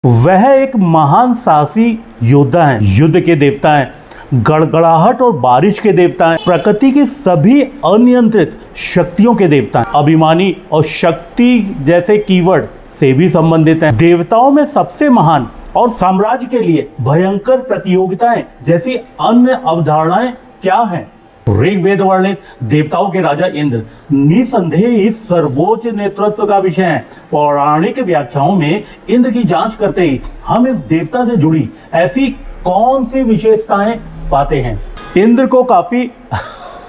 वह एक महान साहसी योद्धा हैं, युद्ध के देवता हैं, गड़गड़ाहट और बारिश के देवता हैं, प्रकृति की सभी अनियंत्रित शक्तियों के देवता हैं। अभिमानी और शक्ति जैसे कीवर्ड से भी संबंधित हैं। देवताओं में सबसे महान और साम्राज्य के लिए भयंकर प्रतियोगिताएं जैसी अन्य अवधारणाएं क्या हैं? ऋग्वेद वर्णित देवताओं के राजा इंद्र निसंदेह इस सर्वोच्च नेतृत्व का विषय है। पौराणिक व्याख्याओं में इंद्र की जांच करते ही हम इस देवता से जुड़ी ऐसी कौन सी विशेषताएं पाते हैं? इंद्र को काफी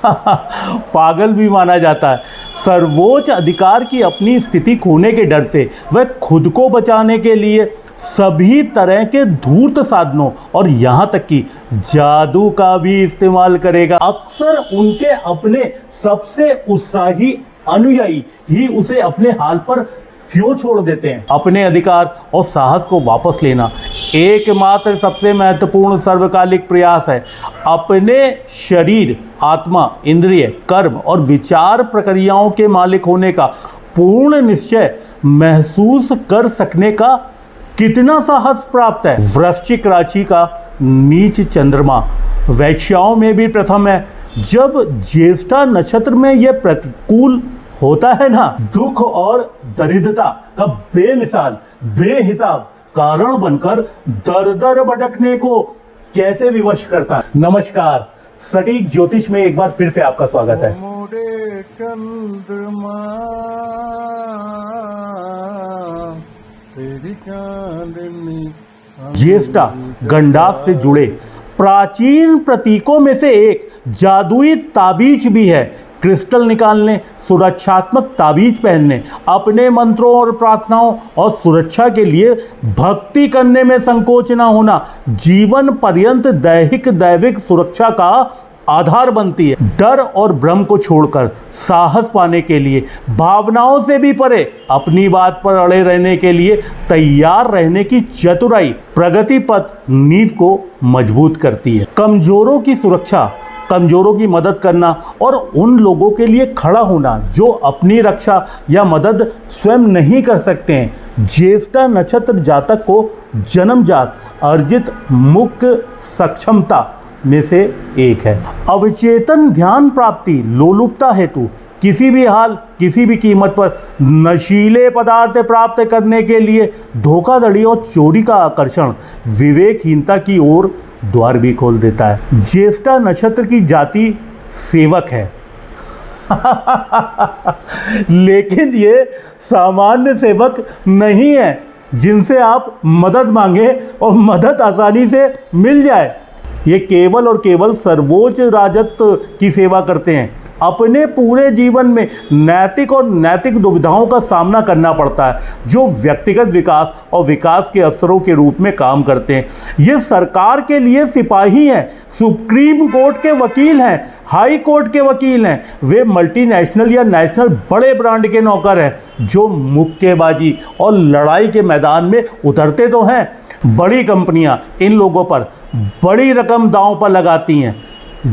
पागल भी माना जाता है। सर्वोच्च अधिकार की अपनी स्थिति खोने के डर से वह खुद को बचाने के लिए सभी तरह के धूर्त साधनों और यहाँ तक कि जादू का भी इस्तेमाल करेगा। अक्सर उनके अपने सबसे उत्साही अनुयायी ही उसे अपने हाल पर क्यों छोड़ देते हैं? अपने अधिकार और साहस को वापस लेना एकमात्र सबसे महत्वपूर्ण सर्वकालिक प्रयास है। अपने शरीर, आत्मा, इंद्रिय, कर्म और विचार प्रक्रियाओं के मालिक होने का पूर्ण निश्चय महसूस कर सकने का कितना साहस प्राप्त है? वृश्चिक राशि का नीच चंद्रमा वैश्याओं में भी प्रथम है। जब ज्येष्ठा नक्षत्र में यह प्रतिकूल होता है ना, दुख और दरिद्रता का बेमिसाल बेहिसाब कारण बनकर दर दर भटकने को कैसे विवश करता है। नमस्कार, सटीक ज्योतिष में एक बार फिर से आपका स्वागत है। ज्येष्ठा गंडास से जुड़े प्राचीन प्रतीकों में से एक जादुई ताबीज भी है। क्रिस्टल निकालने, सुरक्षात्मक ताबीज पहनने, अपने मंत्रों और प्रार्थनाओं और सुरक्षा के लिए भक्ति करने में संकोच न होना जीवन पर्यंत दैविक सुरक्षा का आधार बनती है। डर और भ्रम को छोड़कर साहस पाने के लिए, भावनाओं से भी परे अपनी बात पर अड़े रहने के लिए तैयार रहने की चतुराई प्रगति पथ नींव को मजबूत करती है। कमजोरों की सुरक्षा, कमजोरों की मदद करना और उन लोगों के लिए खड़ा होना जो अपनी रक्षा या मदद स्वयं नहीं कर सकते हैं। ज्येष्ठा नक्षत्र जातक को जन्मजात अर्जित मुख्य सक्षमता में से एक है। अवचेतन ध्यान प्राप्ति लोलुपता हेतु किसी भी हाल, किसी भी कीमत पर नशीले पदार्थ प्राप्त करने के लिए धोखाधड़ी और चोरी का आकर्षण विवेकहीनता की ओर द्वार भी खोल देता है। ज्येष्ठा नक्षत्र की जाति सेवक है लेकिन ये सामान्य सेवक नहीं है जिनसे आप मदद मांगे और मदद आसानी से मिल जाए। ये केवल और केवल सर्वोच्च राजत्व की सेवा करते हैं। अपने पूरे जीवन में नैतिक और नैतिक दुविधाओं का सामना करना पड़ता है, जो व्यक्तिगत विकास और विकास के अवसरों के रूप में काम करते हैं। ये सरकार के लिए सिपाही हैं, सुप्रीम कोर्ट के वकील हैं, हाई कोर्ट के वकील हैं। वे मल्टीनेशनल या नेशनल बड़े ब्रांड के नौकर हैं, जो मुक्केबाजी और लड़ाई के मैदान में उतरते तो हैं। बड़ी कंपनियां इन लोगों पर बड़ी रकम दांव पर लगाती हैं,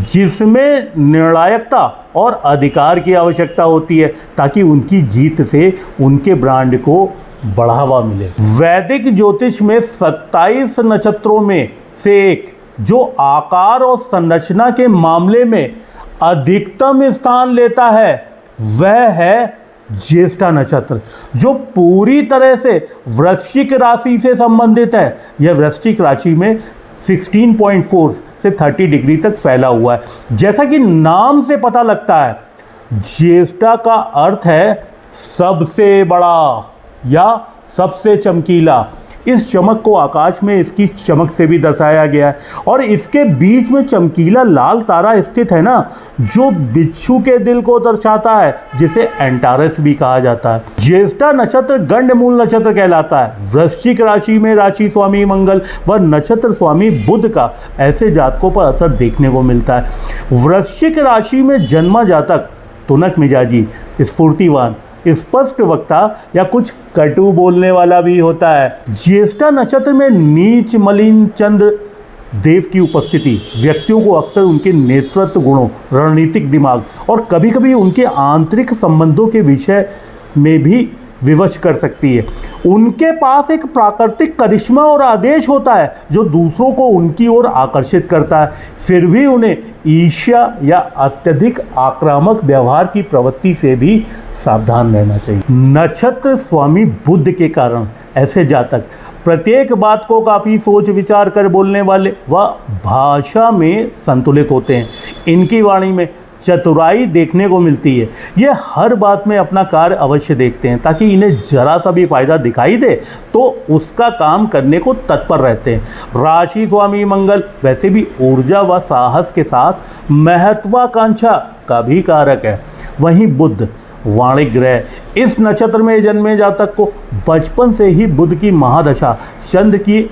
जिसमें निर्णायकता और अधिकार की आवश्यकता होती है ताकि उनकी जीत से उनके ब्रांड को बढ़ावा मिले। वैदिक ज्योतिष में 27 नक्षत्रों में से एक जो आकार और संरचना के मामले में अधिकतम स्थान लेता है वह है ज्येष्ठा नक्षत्र, जो पूरी तरह से वृश्चिक राशि से संबंधित है। यह वृश्चिक राशि में 16.4 से 30 डिग्री तक फैला हुआ है। जैसा कि नाम से पता लगता है, ज्येष्ठा का अर्थ है सबसे बड़ा या सबसे चमकीला। इस चमक को आकाश में इसकी चमक से भी दर्शाया गया है और इसके बीच में चमकीला लाल तारा स्थित है ना, जो बिच्छू के दिल को दर्शाता है, जिसे एंटारस भी कहा जाता है। ज्येष्ठा नक्षत्र गंडमूल नक्षत्र कहलाता है। वृश्चिक राशि में राशि स्वामी मंगल व नक्षत्र स्वामी बुध का ऐसे जातकों पर असर देखने को मिलता है। वृश्चिक राशि में जन्मा जातक तुनक मिजाजी, स्फूर्तिवान, स्पष्ट वक्ता या कुछ कटु बोलने वाला भी होता है। ज्येष्ठा नक्षत्र में नीच मलिन चंद्र देव की उपस्थिति व्यक्तियों को अक्सर उनके नेतृत्व गुणों, रणनीतिक दिमाग और कभी कभी उनके आंतरिक संबंधों के विषय में भी विवश कर सकती है। उनके पास एक प्राकृतिक करिश्मा और आदेश होता है जो दूसरों को उनकी ओर आकर्षित करता है। फिर भी उन्हें ईर्ष्या या अत्यधिक आक्रामक व्यवहार की प्रवृत्ति से भी सावधान रहना चाहिए। नक्षत्र स्वामी बुध के कारण ऐसे जातक प्रत्येक बात को काफ़ी सोच विचार कर बोलने वाले व भाषा में संतुलित होते हैं। इनकी वाणी में चतुराई देखने को मिलती है। ये हर बात में अपना कार्य अवश्य देखते हैं ताकि इन्हें जरा सा भी फायदा दिखाई दे तो उसका काम करने को तत्पर रहते हैं। राशि स्वामी मंगल वैसे भी ऊर्जा व साहस के साथ महत्वाकांक्षा का भी कारक है। वहीं बुध वाणिक ग्रह इस नक्षत्र में जन्मे जातक को बचपन से ही बुध की महादशा चंद्र की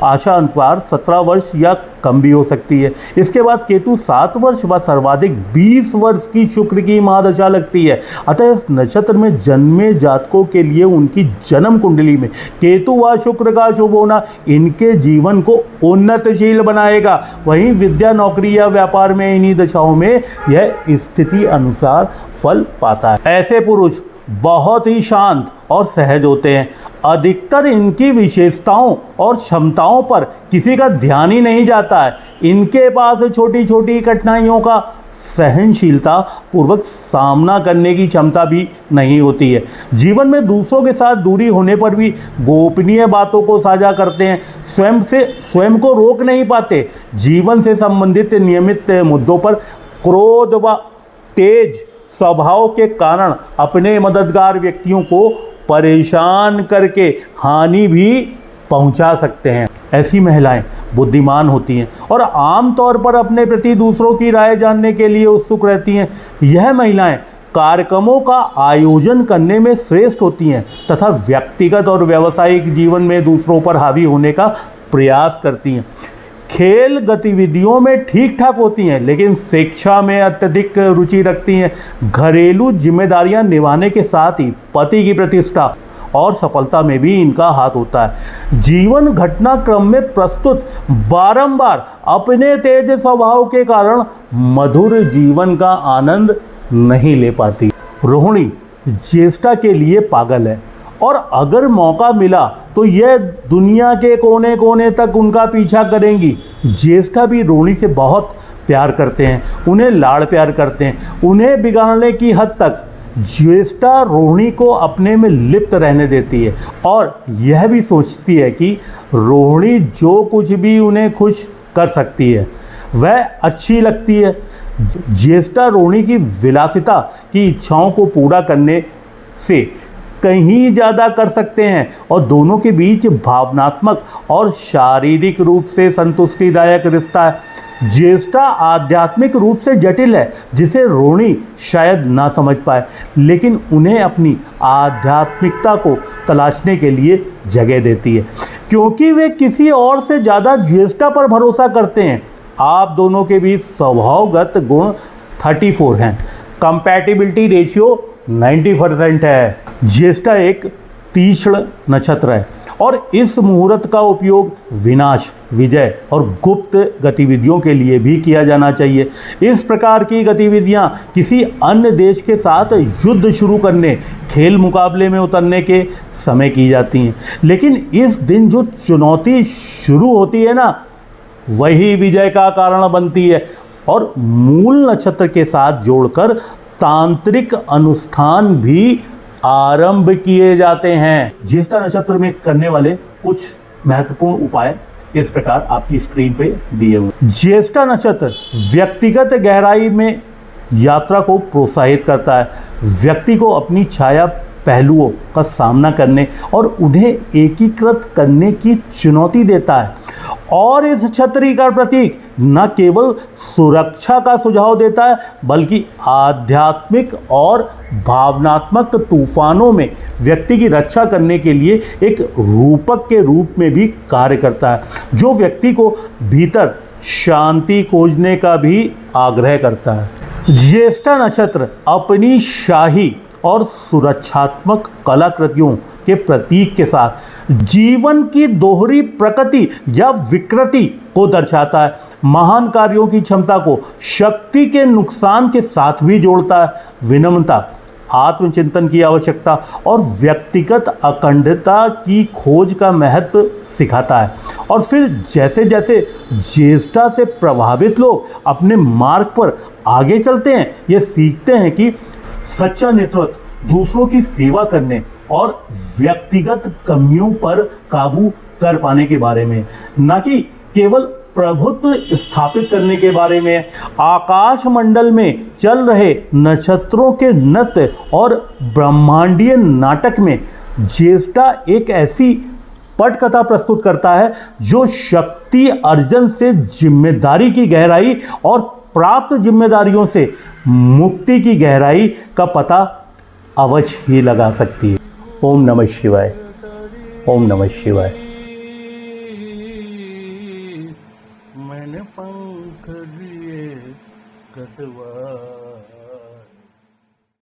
आशा अनुसार 17 वर्ष या कम भी हो सकती है। इसके बाद केतु 7 वर्ष व सर्वाधिक 20 वर्ष की शुक्र की महादशा लगती है। अतः इस नक्षत्र में जन्मे जातकों के लिए उनकी जन्म कुंडली में केतु व शुक्र का शुभ होना इनके जीवन को उन्नतशील बनाएगा। वहीं विद्या, नौकरी या व्यापार में इन्हीं दशाओं में यह स्थिति अनुसार फल पाता है। ऐसे पुरुष बहुत ही शांत और सहज होते हैं। अधिकतर इनकी विशेषताओं और क्षमताओं पर किसी का ध्यान ही नहीं जाता है। इनके पास छोटी छोटी कठिनाइयों का सहनशीलता पूर्वक सामना करने की क्षमता भी नहीं होती है। जीवन में दूसरों के साथ दूरी होने पर भी गोपनीय बातों को साझा करते हैं। स्वयं को रोक नहीं पाते। जीवन से संबंधित नियमित मुद्दों पर क्रोध व तेज स्वभाव के कारण अपने मददगार व्यक्तियों को परेशान करके हानि भी पहुंचा सकते हैं। ऐसी महिलाएं बुद्धिमान होती हैं और आमतौर पर अपने प्रति दूसरों की राय जानने के लिए उत्सुक रहती हैं। यह महिलाएं कार्यक्रमों का आयोजन करने में श्रेष्ठ होती हैं तथा व्यक्तिगत और व्यावसायिक जीवन में दूसरों पर हावी होने का प्रयास करती हैं। खेल गतिविधियों में ठीक ठाक होती हैं लेकिन शिक्षा में अत्यधिक रुचि रखती हैं। घरेलू जिम्मेदारियां निभाने के साथ ही पति की प्रतिष्ठा और सफलता में भी इनका हाथ होता है। जीवन घटनाक्रम में प्रस्तुत बारंबार अपने तेज स्वभाव के कारण मधुर जीवन का आनंद नहीं ले पाती। रोहिणी ज्येष्ठा के लिए पागल है और अगर मौका मिला तो यह दुनिया के कोने कोने तक उनका पीछा करेंगी। ज्येष्ठा भी रोहिणी से बहुत प्यार करते हैं, उन्हें लाड़ प्यार करते हैं। उन्हें बिगाड़ने की हद तक ज्येष्ठा रोहिणी को अपने में लिप्त रहने देती है और यह भी सोचती है कि रोहिणी जो कुछ भी उन्हें खुश कर सकती है वह अच्छी लगती है। ज्येष्ठा रोहिणी की विलासिता की इच्छाओं को पूरा करने से कहीं ज़्यादा कर सकते हैं और दोनों के बीच भावनात्मक और शारीरिक रूप से संतुष्टिदायक रिश्ता है। ज्येष्ठा आध्यात्मिक रूप से जटिल है जिसे रोहिणी शायद ना समझ पाए, लेकिन उन्हें अपनी आध्यात्मिकता को तलाशने के लिए जगह देती है क्योंकि वे किसी और से ज़्यादा ज्येष्ठा पर भरोसा करते हैं। आप दोनों के बीच स्वभावगत गुण 34 हैं। कंपैटिबिलिटी रेशियो 90% है। ज्येष्ठा एक तीक्ष्ण नक्षत्र है और इस मुहूर्त का उपयोग विनाश, विजय और गुप्त गतिविधियों के लिए भी किया जाना चाहिए। इस प्रकार की गतिविधियां किसी अन्य देश के साथ युद्ध शुरू करने, खेल मुकाबले में उतरने के समय की जाती हैं। लेकिन इस दिन जो चुनौती शुरू होती है ना, वही विजय का कारण बनती है और मूल नक्षत्र के साथ जोड़कर तांत्रिक अनुष्ठान भी आरंभ किए जाते हैं। ज्येष्ठा नक्षत्र में करने वाले कुछ महत्वपूर्ण उपाय इस प्रकार आपकी स्क्रीन पे दिए हुए। ज्येष्ठा नक्षत्र व्यक्तिगत गहराई में यात्रा को प्रोत्साहित करता है। व्यक्ति को अपनी छाया पहलुओं का सामना करने और उन्हें एकीकृत करने की चुनौती देता है और इस छतरी का प्रतीक न केवल सुरक्षा का सुझाव देता है बल्कि आध्यात्मिक और भावनात्मक तूफानों में व्यक्ति की रक्षा करने के लिए एक रूपक के रूप में भी कार्य करता है जो व्यक्ति को भीतर शांति खोजने का भी आग्रह करता है। ज्येष्ठा नक्षत्र अपनी शाही और सुरक्षात्मक कलाकृतियों के प्रतीक के साथ जीवन की दोहरी प्रकृति या विकृति को दर्शाता है। महान कार्यों की क्षमता को शक्ति के नुकसान के साथ भी जोड़ता है। विनम्रता, आत्मचिंतन की आवश्यकता और व्यक्तिगत अखंडता की खोज का महत्व सिखाता है। और फिर जैसे जैसे ज्येष्ठता से प्रभावित लोग अपने मार्ग पर आगे चलते हैं, ये सीखते हैं कि सच्चा नेतृत्व दूसरों की सेवा करने और व्यक्तिगत कमियों पर काबू कर पाने के बारे में, न कि केवल प्रभुत्व स्थापित करने के बारे में। आकाश मंडल में चल रहे नक्षत्रों के नृत्य और ब्रह्मांडीय नाटक में ज्येष्ठता एक ऐसी पटकथा प्रस्तुत करता है जो शक्ति अर्जन से जिम्मेदारी की गहराई और प्राप्त जिम्मेदारियों से मुक्ति की गहराई का पता अवश्य ही लगा सकती है। ओम नमः शिवाय। ओम नमः शिवाय।